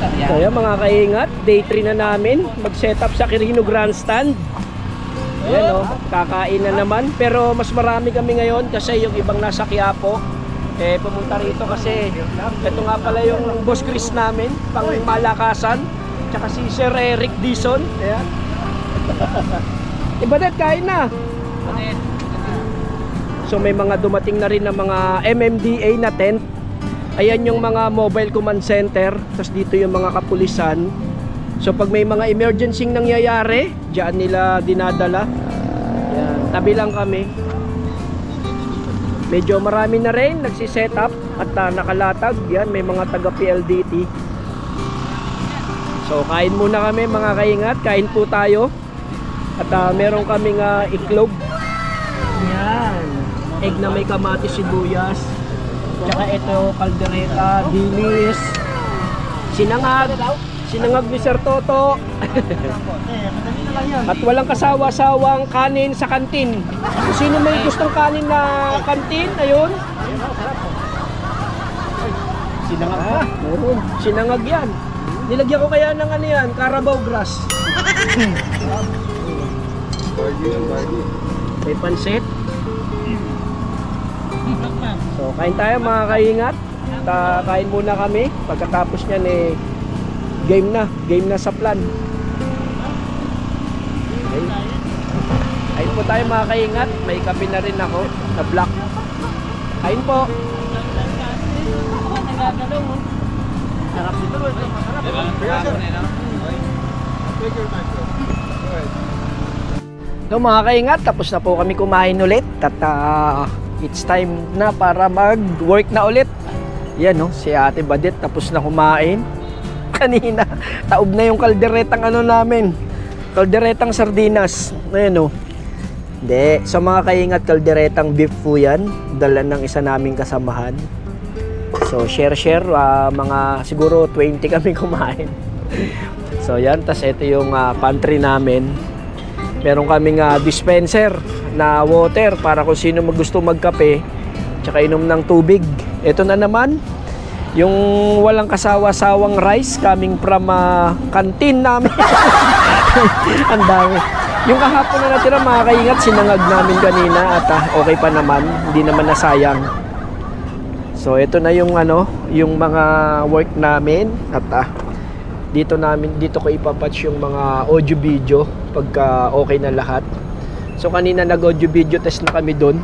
Kaya mga kaingat, day 3 na namin mag-setup sa Quirino Grandstand. Ayan o, kakain na naman. Pero mas marami kami ngayon kasi yung ibang nasa Quiapo pumunta rito kasi ito nga pala yung boss Chris namin, pang malakasan. Tsaka si Sir Eric Dison. Ayan. Ibadet, kain na. So may mga dumating na rin na mga MMDA na tent. Ayan yung mga mobile command center. Tapos dito yung mga kapulisan. So pag may mga emergency nangyayari, diyan nila dinadala. Ayan, tabi lang kami. Medyo marami na rin nagsiset up at nakalatag. Yan, may mga taga PLDT. So kain muna kami mga kaingat. Kain po tayo. At meron kaming iklog. Yan, egg na may kamatis, sibuyas. Tsaka ito, kaldereta, dilis, sinangag ni Sir Toto. At walang kasawa-sawang kanin sa kantin. Kung sino may gustong kanin na kantin, ayun. Sinangag pa. Sinangag yan. Nilagyan ko kaya ng ano yan, Carabao grass. May pansit. So kain tayo mga kaingat. Kain muna kami. Pagkatapos niyan game na sa plan. Okay. Kain po tayo mga kaingat. May kape na rin ako na black. Kain po. Sarap nito. So mga kaingat, tapos na po kami kumain ulit. At it's time na para mag-work na ulit. Yan no, si Ate Badet tapos na kumain. Kanina, taob na yung kalderetang ano namin. Kalderetang sardinas. Ayan no. Hindi, sa mga kaingat, kalderetang beef po yan. Dala ng isa naming kasamahan. So share mga siguro 20 kami kumain. So yan, tas ito yung pantry namin. Meron kaming dispenser na water para kung sino gusto magkape tsaka inom ng tubig. Ito na naman yung walang kasawa-sawang rice coming from canteen namin. Ang dami. Yung kahapon na natira mga kaingat, sinangag namin kanina at okay pa naman, hindi naman nasayang. So ito na yung yung mga work namin at dito ko ipapatch yung mga audio video pagka okay na lahat. So kanina nag-audio video test na kami doon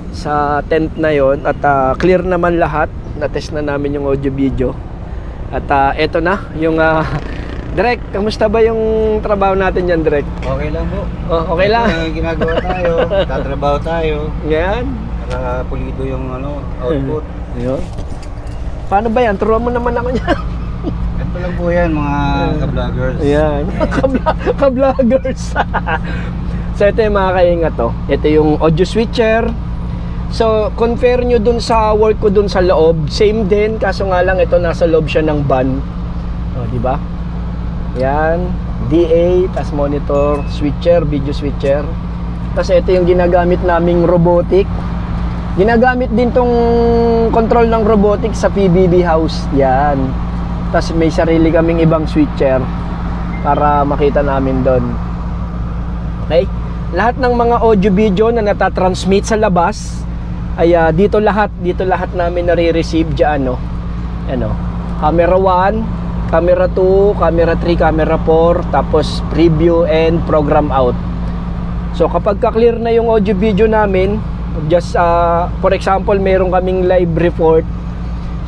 sa tent na yon at clear naman lahat. Na-test na namin yung audio video. At eto na yung Direk, kamusta ba yung trabaho natin dyan, Direk? Okay lang po. Oh, okay lang. Ginagawa tayo, tatrabaho tayo. Yan. Para pulido yung output. Ayun. Paano ba yan? Turuan mo naman ako niyan. Ito lang po yan, mga ka-vloggers. Ayan. Ka-vloggers. So ito yung mga kaingat to. Ito yung audio switcher. So compare nyo dun sa work ko dun sa loob. Same din, kaso nga lang ito nasa loob siya ng van. O, diba? Yan. DA, tas monitor, switcher, video switcher. Tas ito yung ginagamit naming robotic. Ginagamit din tong control ng robotic sa PBB house. Yan. Tas may sarili kaming ibang switcher para makita namin doon. Okay? Lahat ng mga audio video na natatransmit sa labas ay dito lahat namin nare-receive diyan Camera 1, camera 2, camera 3, camera 4, tapos preview and program out. So kapag ka-clear na yung audio video namin, just for example, meron kaming live report.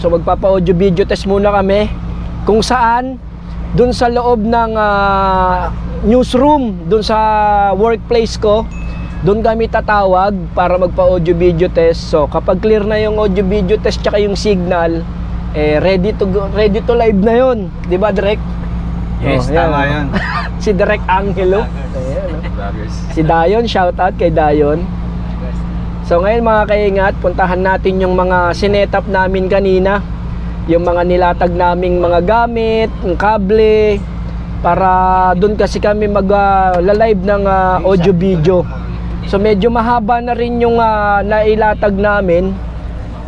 So magpapa-audio video test muna kami kung saan dun sa loob ng newsroom, dun sa workplace ko, dun kami tatawag para magpa-audio video test. So kapag clear na yung audio video test tsaka yung signal, ready to live na yun. Di ba, Direk? Yes, tama yan. Si Direk Angelo. Si Dayon, shout out kay Dayon. So ngayon mga kaingat, puntahan natin yung mga sinetup namin kanina. Yung mga nilatag naming mga gamit, yung kable, para doon kasi kami mag-live ng audio video. So medyo mahaba na rin yung nailatag namin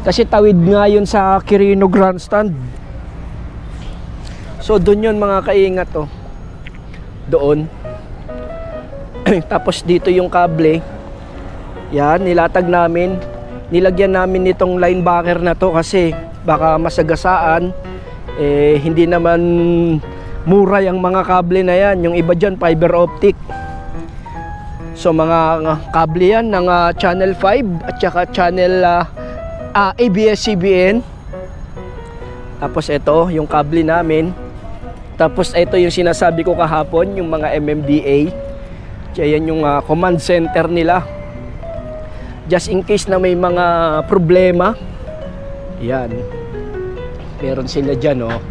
kasi tawid nga yun sa Quirino Grandstand. So doon yun mga kaingat oh. Doon. Tapos dito yung kable. Yan, nilatag namin. Nilagyan namin nitong linebacker na to kasi baka masagasaan. Hindi naman mura yung mga kable na yan. Yung iba dyan, fiber optic. So mga kable yan ng channel 5 at saka channel ABS-CBN. Tapos ito, yung kable namin. Tapos ito yung sinasabi ko kahapon, yung mga MMDA. Kaya yan yung command center nila. Just in case na may mga problema. Yan. Meron sila dyan oh.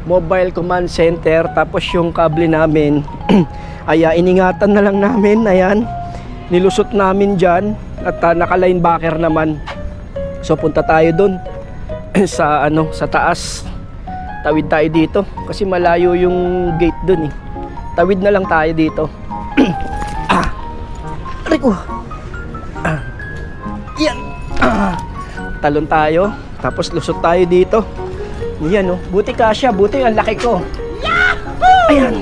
Mobile command center. Tapos yung kable namin ay iningatan na lang namin. Ayan. Nilusot namin dyan. At naka-linebacker naman. So punta tayo dun sa sa taas. Tawid tayo dito kasi malayo yung gate dun eh. Tawid na lang tayo dito. Aray ko. Yan. Talon tayo. Tapos lusot tayo dito. Yan oh. Buti kasya. Buti ang laki ko. Yahoo! Ayan.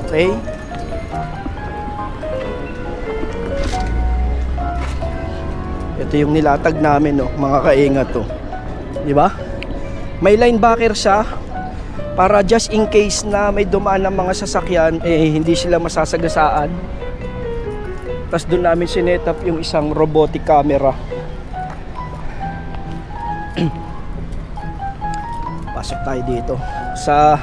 Okay. Ito yung nilatag namin oh, mga kaingat oh. Di ba? May linebacker siya para just in case na may dumaan ng mga sasakyan hindi sila masasagasaan. Tapos doon namin sinetap yung isang robotic camera. Pasok tayo dito sa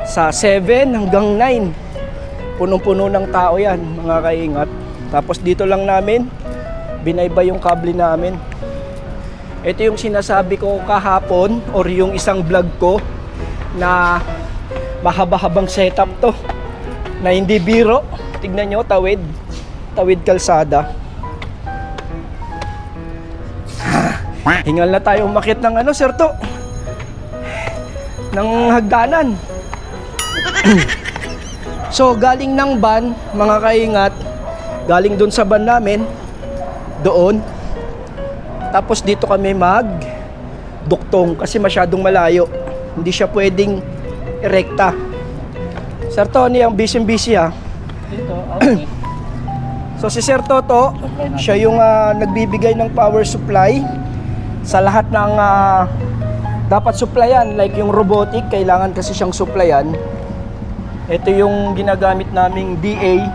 7 hanggang 9. Punong-puno ng tao yan mga kaingat. Tapos dito lang namin binaybay yung kable namin. Ito yung sinasabi ko kahapon or yung isang vlog ko na mahaba-habang setup to na hindi biro. Tignan nyo, tawid kalsada. Hingal na tayo umakyat ng sir to ng hagdanan. So galing ng van mga kaingat, galing doon sa van namin doon. Tapos dito kami duktong kasi masyadong malayo. Hindi siya pwedeng erekta. Sir Tony ang busy ha. Dito, okay. So si Sir Toto, siya yung nagbibigay ng power supply sa lahat ng dapat supplyan. Like yung robotic, kailangan kasi siyang supplyan. Ito yung ginagamit naming DA.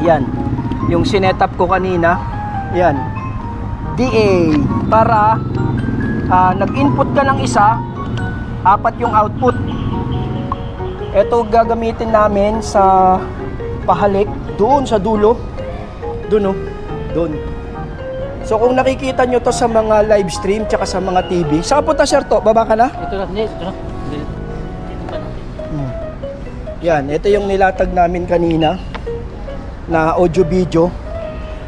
Yan. Yung sinetap ko kanina. Yan. DA para nag-input ka ng isa, 4 yung output. Ito gagamitin namin sa pahalik doon sa dulo. Doon oh, doon. So kung nakikita nyo to sa mga live stream tsaka sa mga TV. Saan punta sir to? Baba ka na? Ito na, ito na. Yan, ito yung nilatag namin kanina na audio video.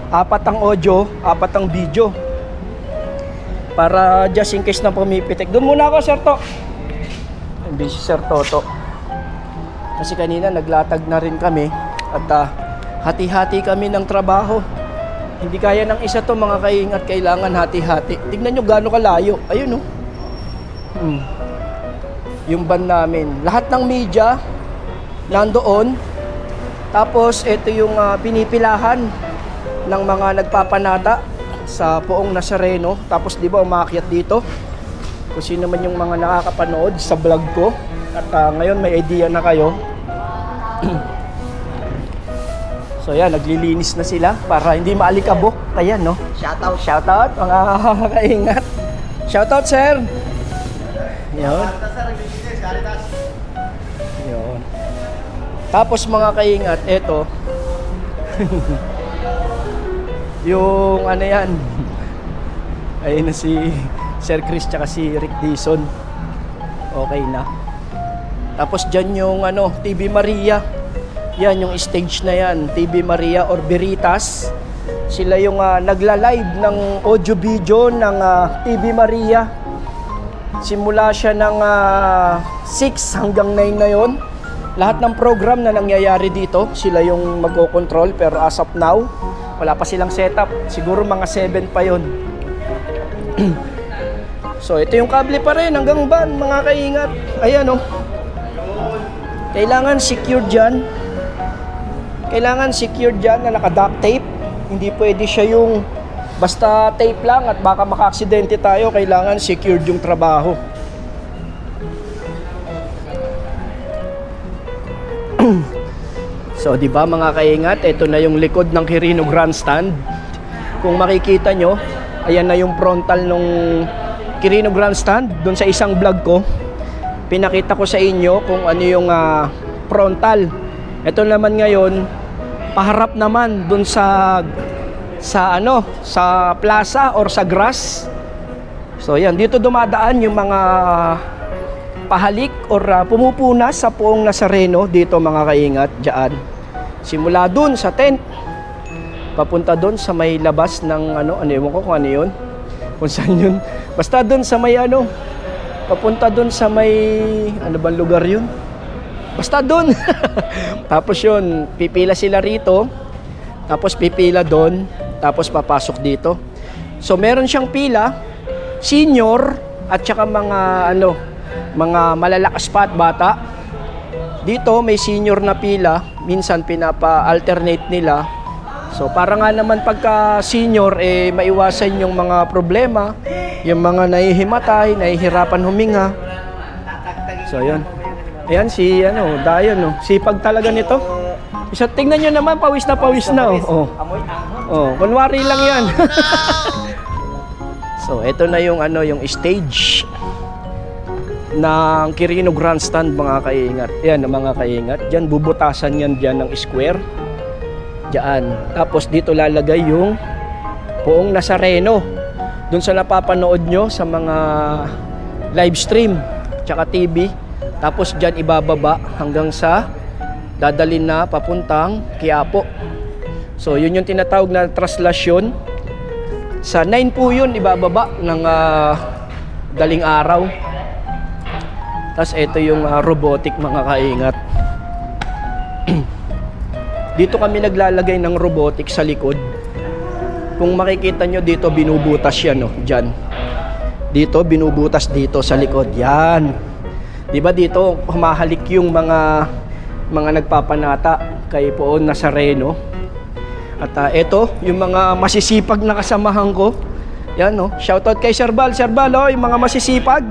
4 ang audio, 4 ang video. Para just in case na pumipitik. Doon muna ako, Sir To. I'm busy, Sir Toto. Kasi kanina naglatag na rin kami at hati-hati kami ng trabaho. Hindi kaya ng isa to mga kaingat, kailangan hati-hati. Tignan nyo gaano kalayo. Ayun oh. Yung van namin. Lahat ng media nandoon. Tapos ito yung pinipilahan ng mga nagpapanata sa Poong Nazareno. Tapos di ba umakyat dito kung sino man yung mga nakakapanood sa vlog ko. At ngayon may idea na kayo. So yan, naglilinis na sila para hindi maalikabok. Ayan no. Shoutout mga kaingat. Shoutout sir. Yun. Yun. Tapos mga kaingat, eto yung ano yan, ayun na si Sir Chris tsaka si Rick Dison. Okay na. Tapos dyan yung TV Maria. Yan yung stage na yan, TV Maria or Veritas. Sila yung nagla-live ng audio video ng TV Maria. Simula siya ng 6 hanggang 9 na yon. Lahat ng program na nangyayari dito, sila yung magko-control. Pero as of now, wala pa silang setup. Siguro mga 7 pa yon. So ito yung kable pa rin hanggang van, mga kaingat. Ayan oh. Kailangan secure dyan. Kailangan secure dyan na naka-duct tape. Hindi pwede siya yung basta tape lang at baka maka-aksidente tayo. Kailangan secured yung trabaho. So, di ba mga kaingat, ito na yung likod ng Quirino Grandstand. Kung makikita nyo, ayan na yung frontal nung Quirino Grandstand. Doon sa isang vlog ko, pinakita ko sa inyo kung ano yung frontal. Ito naman ngayon, paharap naman doon sa plaza or sa grass. So, yan, dito dumadaan yung mga pahalik or pumupunas sa Poong Nazareno dito mga kaingat, dyan. Simula dun sa tent, papunta dun sa may labas ng ewan ko kung ano yun, kung saan yun. Basta dun sa may papunta dun sa may, ano bang lugar yun? Basta dun. Tapos yun, pipila sila rito, tapos pipila dun, tapos papasok dito. So meron siyang pila, senior, at saka mga malalakas pa at bata. Dito may senior na pila, minsan pinapa-alternate nila. So para nga naman pagka senior maiwasan yung mga problema, yung mga nahihimatay, nahihirapan huminga. So yun. Ayan si Dayon no. Sipag talaga nito. Isa tingnan niyo naman pawis na oh. Oh, kunwari lang 'yan. So ito na yung yung stage ng Quirino Grandstand mga kaingat. Yan mga kaingat. Diyan bubutasan yan diyan ng square. Diyan. Tapos dito lalagay yung Poong Nazareno. Doon sa napapanood nyo sa mga live stream tsaka TV. Tapos diyan ibababa hanggang sa dadalhin na papuntang Quiapo. So yun yung tinatawag na traslasyon. Sa 9 po yun ibababa ng daling araw. Tapos ito yung robotic mga kaingat. Dito kami naglalagay ng robotic sa likod. Kung makikita nyo dito binubutas yan dyan. Dito binubutas dito sa likod. Yan. Diba dito humahalik yung mga nagpapanata kay Poong Nazareno. At ito yung mga masisipag na kasamahan ko. Yan shoutout kay Sir Bal. Sir Bal yung mga masisipag.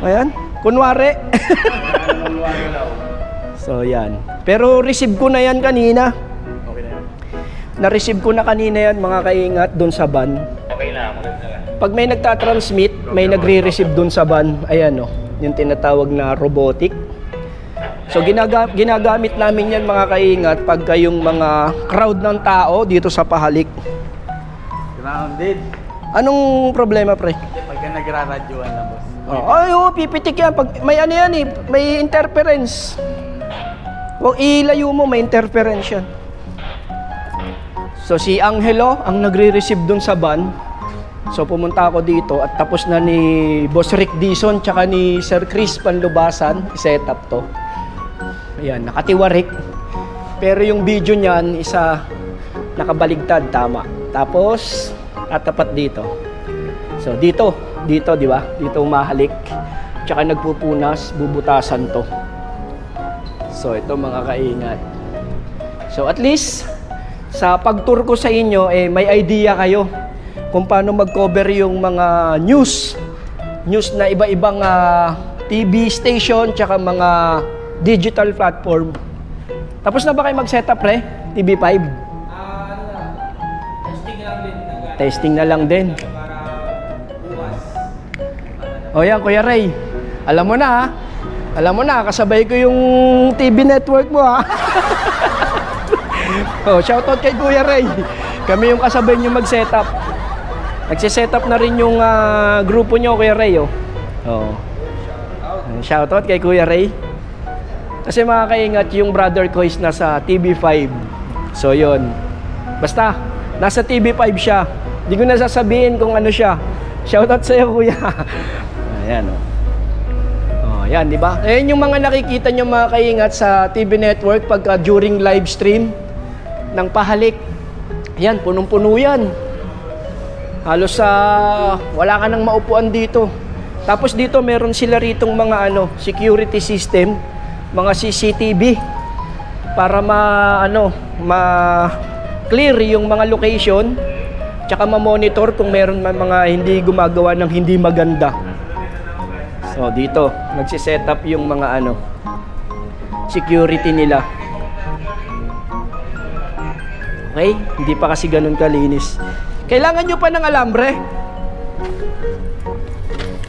Ayan. Kunwari. So yan. Pero receive ko na yan kanina. Okay na yan. Na-receive ko na kanina yan mga kaingat doon sa van. Okay na, maganda na. Pag may nagtatransmit, may nagre-receive doon sa van. Ayan yung tinatawag na robotic. So ginagamit namin yan mga kaingat pagka yung mga crowd ng tao dito sa pahalik. Grounded. Anong problema pre? Pagka nagra-radyoan na boss. Pipitik yan. Pag may may interference. Huwag ilayo mo, may interference yan. So si Angelo ang nagre-receive dun sa van. So pumunta ako dito at tapos na ni Boss Rick Dison tsaka ni Sir Chris Panlubasan i-set up to. Ayan, nakatiwarik. Pero yung video niyan, isa nakabaligtad, tama. Tapos tatapat dito. So dito, di ba? Dito umahalik. Tsaka nagpupunas, bubutasan to. So ito mga kaingat. So at least sa pag-tour ko sa inyo may idea kayo kung paano mag-cover yung mga news na iba-ibang TV station tsaka mga digital platform. Tapos na ba kayo mag-setup pre? TV5? Testing na lang din. O yan, Kuya Ray. Alam mo na, kasabay ko yung TV network mo shoutout kay Kuya Ray. Kami yung kasabay nyo mag-setup. Nagsisetup na rin yung grupo nyo, Kuya Ray. Shoutout kay Kuya Ray. Kasi mga kaingat, yung brother ko is nasa TV5. So yun. Basta, nasa TV5 siya. Hindi ko na sasabihin kung ano siya. Shoutout sa'yo, Kuya. Ayan yan, di ba? Ayan yung mga nakikita nyo mga kaingat sa TV network pagka during live stream ng pahalik. Yan, punong-puno yan. Halos sa wala ka nang maupuan dito. Tapos dito meron sila ritong mga security system, mga CCTV para ma clear yung mga location, tsaka ma-monitor kung meron mga hindi gumagawa ng hindi maganda. So dito nagsi-set up yung mga security nila. Okay, hindi pa kasi ganun kalinis. Kailangan nyo pa ng alambre?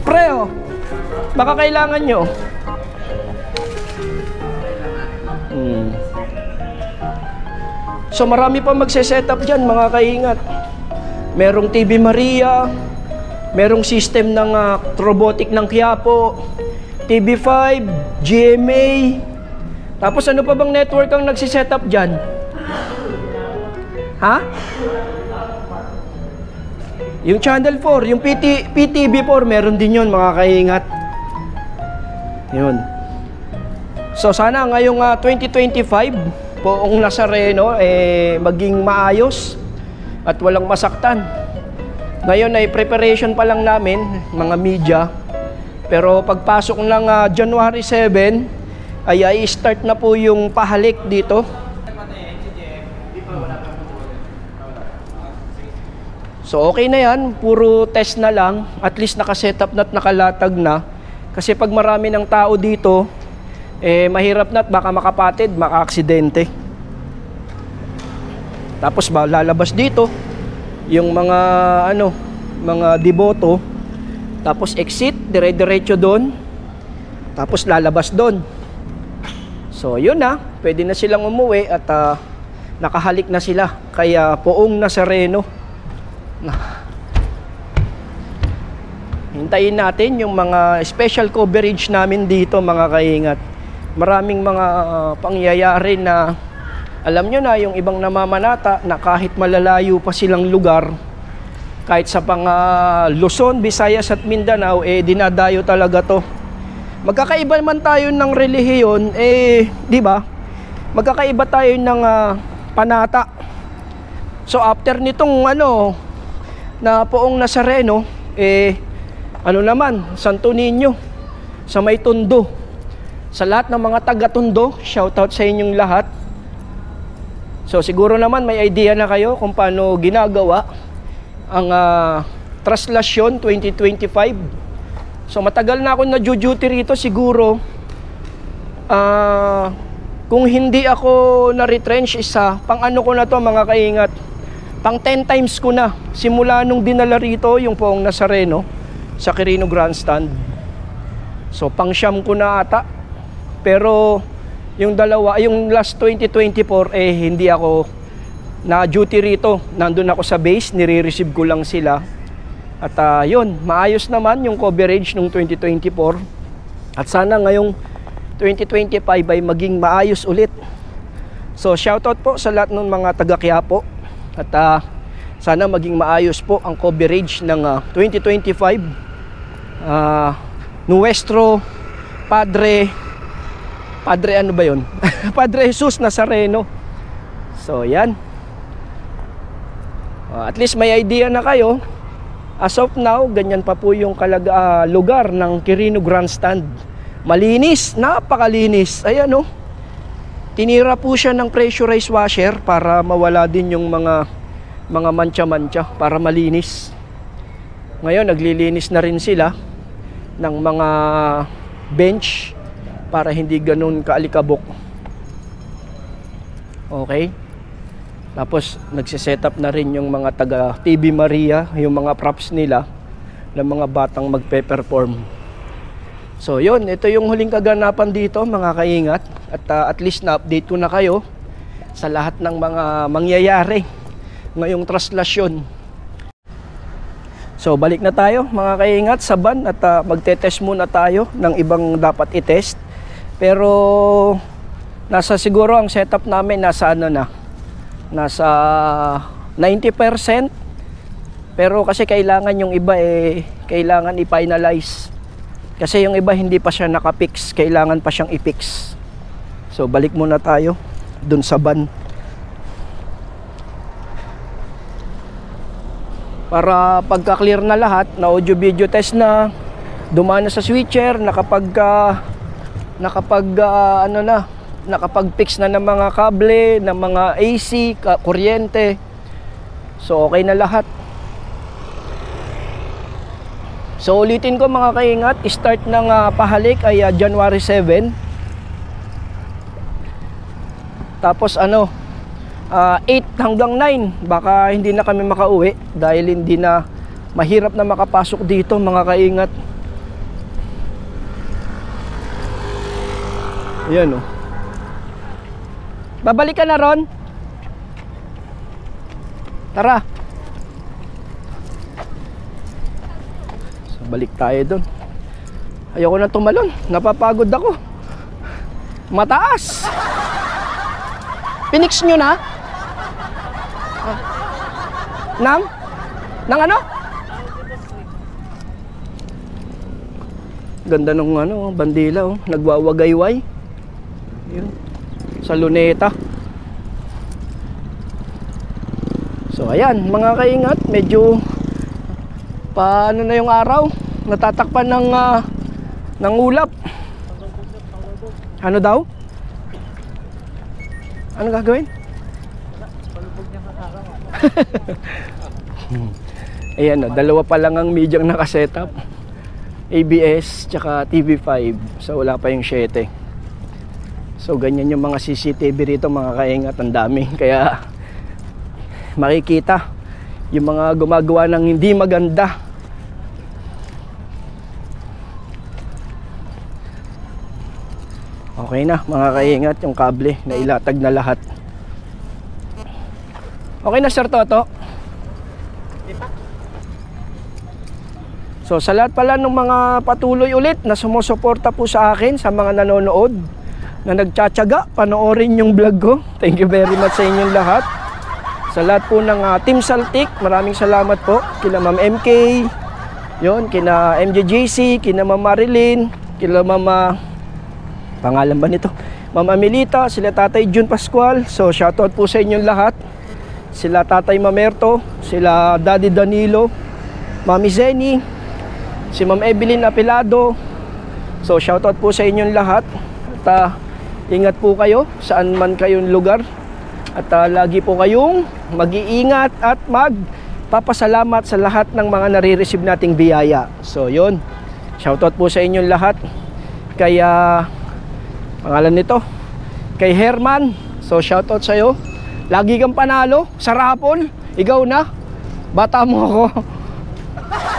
Pre, baka kailangan nyo. So marami pa magse-set up dyan, mga kaingat. Merong TV Maria, merong system ng robotic ng Quiapo, TV5, GMA. Tapos ano pa bang network ang nagsi-set up dyan? Ha? Yung Channel 4, yung PTV4, meron din yun, mga kaingat. Yun. So sana ngayong 2025, poong Nazareno, maging maayos at walang masaktan. Ngayon ay preparation pa lang namin, mga media. Pero pagpasok ng January 7, ay start na po yung pahalik dito. So okay na yan, puro test na lang, at least nakasetup na at nakalatag na. Kasi pag marami ng tao dito, mahirap na at baka makapatid, maka-aksidente. Tapos lalabas dito yung mga mga deboto, tapos exit, dire-diretso doon, tapos lalabas doon. So yun na, pwede na silang umuwi at nakahalik na sila. Kaya poong Nazareno. Hintayin natin yung mga special coverage namin dito, mga kaingat. Maraming mga pangyayari na alam nyo na, yung ibang namamanata na kahit malalayo pa silang lugar, kahit sa Luzon, Visayas at Mindanao, dinadayo talaga to. Magkakaiba man tayo ng relihiyon, di ba? Magkakaiba tayo ng panata. So after nitong na poong Nazareno, naman, Santo Niño, sa may Tondo. Sa lahat ng mga taga-Tondo, shoutout sa inyong lahat. So siguro naman may idea na kayo kung paano ginagawa ang Traslasyon 2025. So matagal na ako na-duty rito, siguro kung hindi ako na-retrench pang ko na to, mga kaingat, pang 10 times ko na simula nung dinala rito yung poong Nazareno sa Quirino Grandstand. So pang siyam ko na ata. Pero yung last 2024 hindi ako na duty rito. Nandun ako sa base, nire-receive ko lang sila. At yun, maayos naman yung coverage nung 2024. At sana ngayong 2025 ay maging maayos ulit. So shoutout po sa lahat ng mga taga Quiapo. At sana maging maayos po ang coverage ng 2025. Nuestro Padre ano ba yun? Padre Jesus Nazareno. So yan. At least may idea na kayo. As of now, ganyan pa po yung lugar ng Quirino Grandstand. Malinis, napakalinis. Ayan tinira po siya ng pressurized washer para mawala din yung mga mancha-mancha, para malinis. Ngayon naglilinis na rin sila ng mga bench para hindi ganun kaalikabok. Okay? Tapos nagsiset up na rin yung mga taga TV Maria, yung mga props nila ng mga batang magpe-perform. So yun, ito yung huling kaganapan dito, mga kaingat. At least na-update ko na kayo sa lahat ng mga mangyayari ngayong Traslasyon. So balik na tayo, mga kaingat, sa van, at magte-test muna tayo ng ibang dapat i-test. Pero siguro ang setup namin nasa nasa 90%. Pero kasi kailangan yung iba kailangan i-finalize. Kasi yung iba hindi pa siya nakapix, kailangan pa siyang i-fix. So balik muna tayo dun sa van. para pagka-clear na lahat, na audio video test na, dumaan na sa switcher, nakapag-fix na ng mga kable, ng mga AC, kuryente. So okay na lahat. So ulitin ko mga kaingat, start ng pahalik ay January 7. Tapos 8 hanggang 9 baka hindi na kami makauwi dahil hindi na, mahirap na makapasok dito mga kaingat. Ayan o. Babalik ka na ron? Tara. So balik tayo dun. Ayoko na tumalon, napapagod ako. Mataas. Pinix nyo na? Nang ano? Ganda nung bandila oh, nagwawagayway. Yun. Sa luneta. So ayan, mga kaingat, medyo paano na yung araw, natatakpan ng ulap. Ano daw? Ano gagawin? Ayan, dalawa pa lang ang medyang nakasetup, ABS tsaka TV5, so wala pa yung 7. So ganyan yung mga CCTV rito mga kaingat, ang dami, kaya makikita yung mga gumagawa ng hindi maganda. Okay na mga kaingat, yung kable na ilatag na lahat. Okay na Sir Toto? So sa lahat pala ng mga patuloy ulit na sumusuporta po sa akin, sa mga nanonood na nagtsatsaga panoorin yung vlog ko, thank you very much sa inyong lahat. Sa lahat po ng Team Saltik, maraming salamat po. Kina Ma'am MK, yon, kina MJJC, kina Ma'am Marilyn, kina Mama, pangalan ba nito? Ma'am Amelita, sila Tatay Jun Pascual. So shoutout po sa inyong lahat. Sila Tatay Mamerto, sila Daddy Danilo, Mami Zeni, si Ma'am Evelyn Apelado. So shoutout po sa inyong lahat. At ingat po kayo saan man kayong lugar. At lagi po kayong mag-iingat at magpapasalamat sa lahat ng mga nare-receive nating biyaya. So yun, shoutout po sa inyong lahat. Kaya pangalan nito, kay Herman. So shoutout sa'yo. Lagi kang panalo sa raffle. Ikaw na, bata mo ako.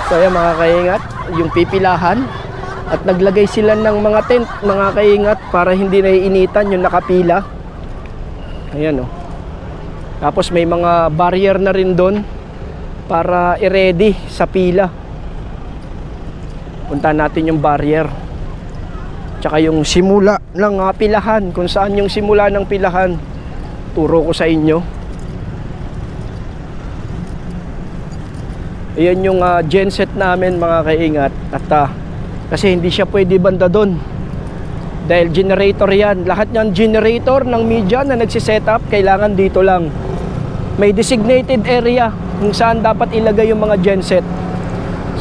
So yan mga kaingat, yung pipilahan. At naglagay sila ng mga tent mga kaingat para hindi naiinitan yung nakapila. Ayan o. Tapos may mga barrier na rin doon para i-ready sa pila. Puntahan natin yung barrier. Tsaka yung simula ng pilahan, kung saan yung simula ng pilahan, turo ko sa inyo. Ayan yung genset namin mga kaingat. At kasi hindi siya pwede banda doon dahil generator yan. Lahat ng generator ng media na nagsisetup kailangan dito lang. May designated area kung saan dapat ilagay yung mga genset.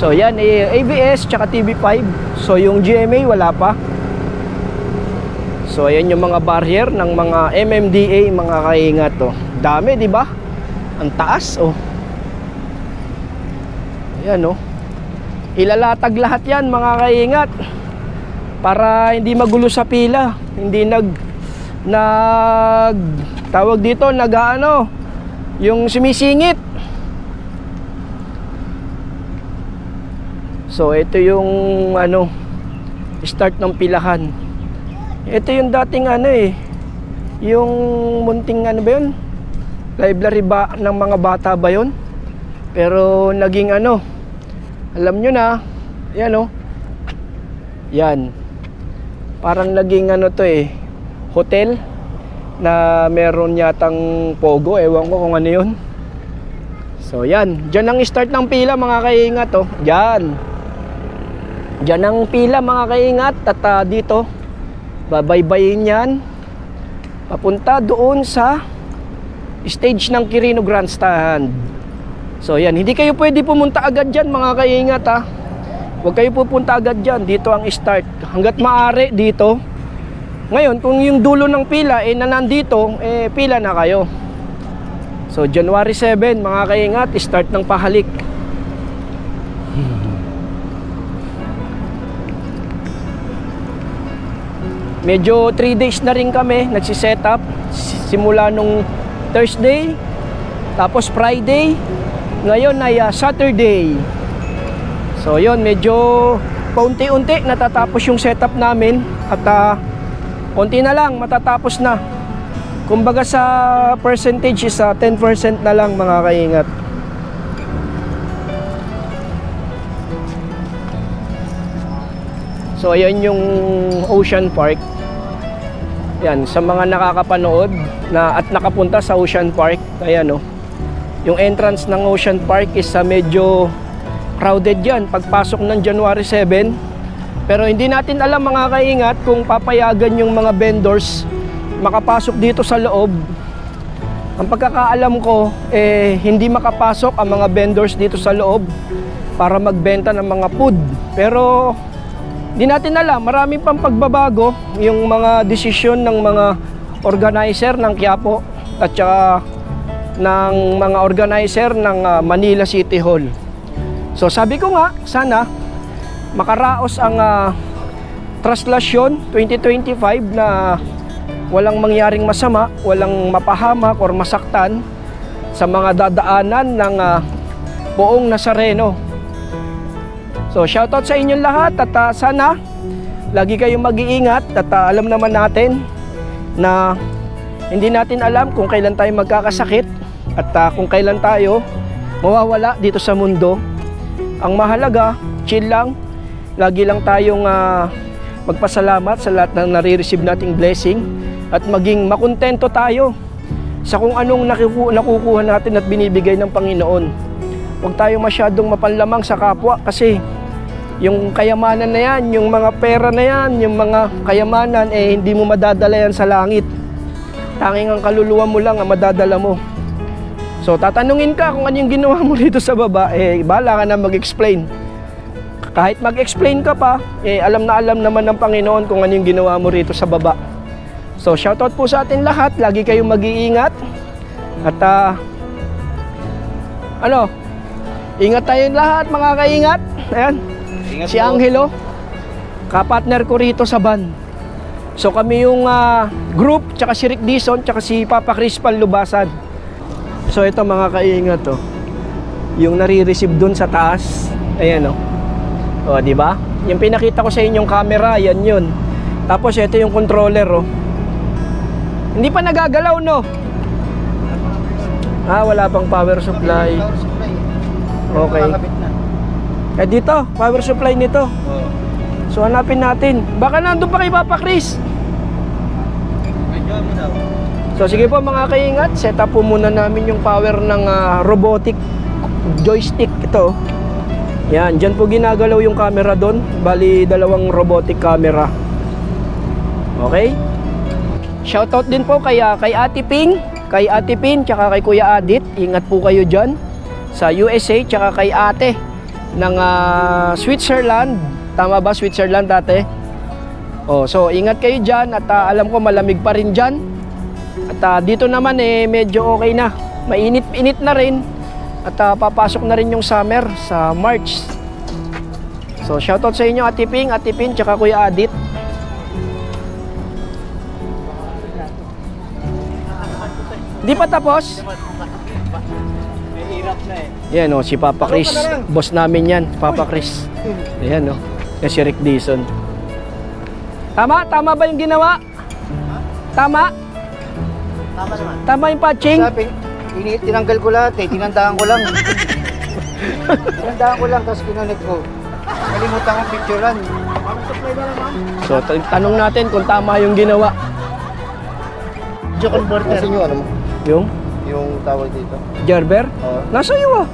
So yan, ABS tsaka TV5. So yung GMA wala pa. So ayan yung mga barrier ng mga MMDA mga kaingat oh. Dami, di ba? Ang taas oh. Ayan oh. Ilalatag lahat yan mga kaingat para hindi magulo sa pila. Hindi tawag dito, yung sumisingit. So ito yung start ng pilahan. Ito yung dating yung munting ba yun? Library ba ng mga bata ba yun? Pero naging alam nyo na, yan o. Yan. Parang naging hotel na meron yatang pogo. Ewan ko kung ano yun. So yan. Diyan ang start ng pila mga kaingat o. Diyan. Diyan ang pila mga kaingat. At dito, babaybayin yan. Papunta doon sa stage ng Quirino Grandstand. So yan, hindi kayo pwede pumunta agad dyan mga kaingat ha. Huwag kayo pupunta agad dyan, dito ang start. Hanggat maaari dito. Ngayon, kung yung dulo ng pila nandito, pila na kayo. So January 7 mga kaingat, start ng pahalik. Medyo 3 days na rin kami nagsiset up. Simula nung Thursday, tapos Friday, ngayon ay Saturday. So yon, medyo paunti-unti natatapos yung setup namin. At konti na lang matatapos na. Kumbaga sa percentage is 10% na lang mga kaingat. So ayan yung Ocean Park. Yan, sa mga nakakapanood at nakapunta sa Ocean Park, ayan o. Yung entrance ng Ocean Park is medyo crowded yan pagpasok ng January 7. Pero hindi natin alam mga kaingat kung papayagan yung mga vendors makapasok dito sa loob. Ang pagkakaalam ko, hindi makapasok ang mga vendors dito sa loob para magbenta ng mga food. Pero di natin alam, marami pang pagbabago yung mga desisyon ng mga organizer ng Quiapo at saka ng mga organizer ng Manila City Hall. So sabi ko nga, sana makaraos ang traslasyon 2025 na walang mangyaring masama, walang mapahamak or masaktan sa mga dadaanan ng buong Nazareno. So shoutout sa inyong lahat at sana lagi kayong mag-iingat at alam naman natin na hindi natin alam kung kailan tayo magkakasakit at kung kailan tayo mawawala dito sa mundo. Ang mahalaga, chill lang, lagi lang tayong magpasalamat sa lahat ng nare-receive nating blessing at maging makontento tayo sa kung anong nakukuha natin at binibigay ng Panginoon. Huwag tayo masyadong mapanlamang sa kapwa kasi yung kayamanan na yan, yung mga pera na yan, yung mga kayamanan, hindi mo madadala yan sa langit. Tanging ang kaluluwa mo lang ang madadala mo. So tatanungin ka kung ano yung ginawa mo dito sa baba, bahala ka na mag-explain. Kahit mag-explain ka pa, alam na alam naman ng Panginoon kung ano yung ginawa mo rito sa baba. So shoutout po sa atin lahat, lagi kayong mag-iingat. At ingat tayong lahat mga kaingat. Ayan. Ingat Si po. Angelo, kapartner ko rito sa van. So kami yung group, tsaka si Rick Dizon, tsaka si Papa Chris Panlubasan. So ito mga kaingat to. Yung nare-receive dun sa taas. Ayan o, di ba? Yung pinakita ko sa inyong camera, yan yun. Tapos ito yung controller oh. Hindi pa nagagalaw no. Wala pang power supply. Okay. Dito, power supply nito. So hanapin natin. Baka nandun pa kay Papa Chris. So sige po mga kaingat, set up po muna namin yung power ng robotic joystick ito. Yan, dyan po ginagalaw yung camera doon. Bali, dalawang robotic camera. Okay? Shoutout din po kay Ate Ping, kay Ate Pin, tsaka kay Kuya Adit. Ingat po kayo dyan sa USA, tsaka kay Ate ng Switzerland. Tama ba, Switzerland ate? So ingat kayo dyan at alam ko malamig pa rin dyan. At dito naman medyo okay na. Mainit-init na rin. At papasok na rin yung summer sa March. So shoutout sa inyo Ate Ping, tsaka Kuya Adit. Di pa tapos? Mahirap na Yan si Papa Chris. Boss namin yan, Papa Chris. Ayan yan si Rick Dizon. Tama ba yung ginawa? Tama? Tama naman. Tama yung patching? Sabi, tinanggal ko lahat tinandaan ko lang. Tinandaan ko lang, tapos kinonek ko. Kalimutan kong picturean. So tanong natin kung tama yung ginawa. Video converter. Kasi yung ano mo? Yung tawag dito. Gerber? Oo. Nasa iyo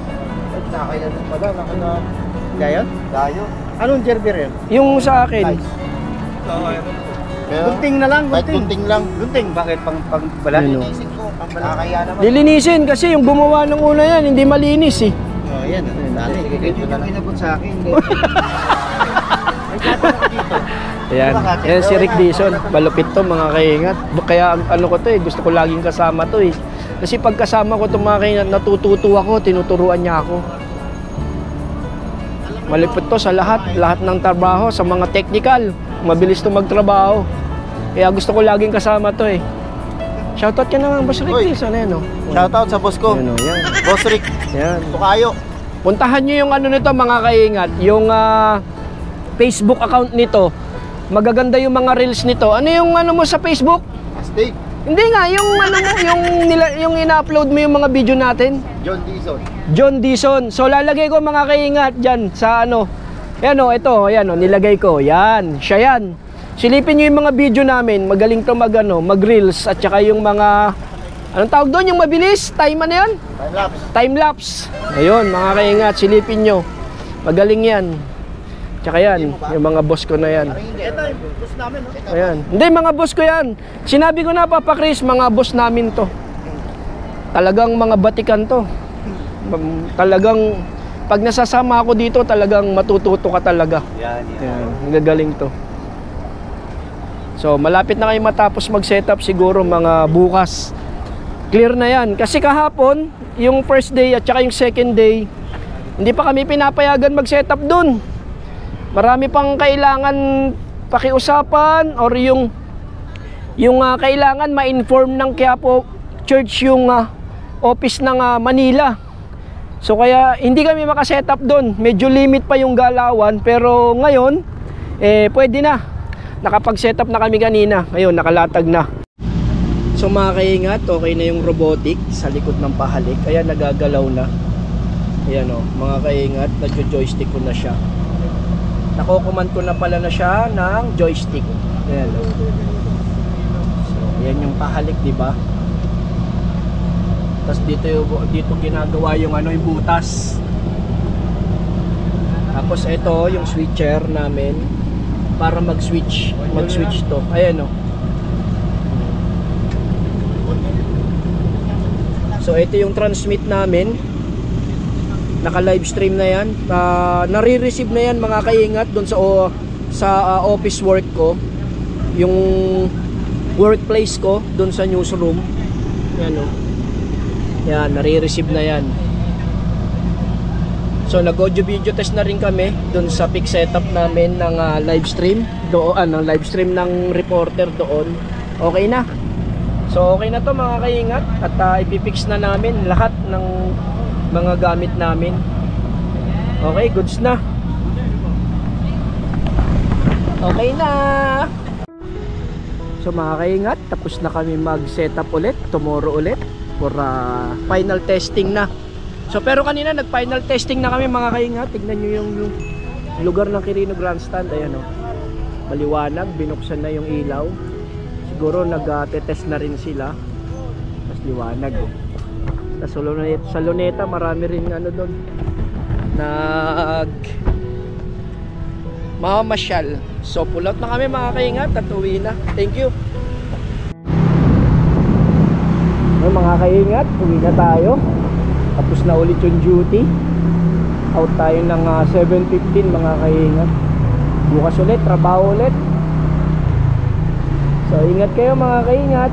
Nakaya doon pala, nakaya... Gayon? Gayon. Anong Gerber yan? Yung sa akin. Nice. Kaya, Gunting na lang, kahit gunting. gunting lang. Gunting, bakit? Pang balat? Ano? Linisin ko, pambalakaya naman. Lilinisin kasi yung gumawa ng una yan, hindi malinis eh. Oh, yan. Dali, ganyan na lang. Inabot sa akin. Ayan, yan si Rick Dizon. Malupit to mga kaingat. Kaya ano ko to eh, gusto ko laging kasama to eh. Kasi pag kasama ko itong mga kaingat, natututo ako, tinuturuan niya ako. Malupit to sa lahat ng trabaho, sa mga technical. Mabilis to magtrabaho. Kaya gusto ko laging kasama to eh. Shoutout ka naman, Boss Rick Oy. Dizon. Ayan o. Shoutout sa boss ko. Ayan o, yan. Boss Rick, Yan. Tukayo. Puntahan nyo yung ano nito mga kaingat, yung Facebook account nito. Magaganda yung mga reels nito. Ano yung ano mo sa Facebook? Astig. Hindi nga, yung ano mo, yung ina-upload mo yung mga video natin. John Dizon. John Dizon. So lalagay ko mga kaingat diyan sa ano. Ayan o, ito, ayan o, nilagay ko. Yan, siya yan. Silipin nyo yung mga video namin. Magaling to mag-reels at saka yung mga, anong tawag doon? Yung mabilis? Time ano yan? Time lapse. Time-lapse. Ayun, mga kaingat, silipin nyo. Magaling yan. Tsaka yan, yung mga boss ko na yan. Ito yung boss namin. No? Ayan. Hindi, mga boss ko yan. Sinabi ko na, Papa Chris, mga boss namin to. Talagang mga batikan to. Talagang, pag nasasama ako dito, talagang matututo ka talaga. Yan. Ayan, nagagaling to. So, malapit na kayo matapos mag-setup siguro mga bukas. Clear na yan. Kasi kahapon, yung first day at saka yung second day, hindi pa kami pinapayagan mag-setup dun. Marami pang kailangan pakiusapan or yung kailangan ma-inform ng Quiapo Church yung office ng Manila. So kaya hindi kami makasetup dun. Medyo limit pa yung galawan pero ngayon, pwede na. Nakapag-setup na kami kanina. Ngayon, nakalatag na. So mga kaingat, okay na yung robotic sa likod ng pahalik. Kaya nagagalaw na. Ayan o, mga kaingat, nagjo-joystick ko na siya. Nakocommand ko na pala na siya ng joystick. Ayan o. So, ayan yung pahalik, di ba? Tapos dito ginagawa yung yung butas. Tapos ito yung switcher namin para mag-switch to. Ayan o. So ito yung transmit namin. Naka-live stream na yan. Nare-receive na yan mga kaingat doon sa office work ko. Yung workplace ko doon sa newsroom. Yan o. Yan, nare-receive na yan. So nag-audio video test na rin kami doon sa pick setup namin ng live stream. Ng live stream ng reporter doon. Okay na. So okay na to mga kaingat. At ipipix na namin lahat ng mga gamit namin. Okay, goods na. Okay na. So mga kaingat, tapos na kami mag-setup ulit. Tomorrow ulit for final testing na. So pero kanina nag-final testing na kami mga kaingat. Tignan nyo yung lugar ng Quirino Grandstand. Ayan o. Maliwanag, binuksan na yung ilaw. Siguro nag-test na rin sila. Mas liwanag o. Sa Luneta marami rin doon mamamasyal. So pull out na kami mga kaingat at uwi na. Thank you. Mga kaingat, uwi na tayo. Tapos na ulit yung duty. Out tayo ng 7:15 mga kaingat. Bukas ulit, trabaho ulit. So ingat kayo mga kaingat.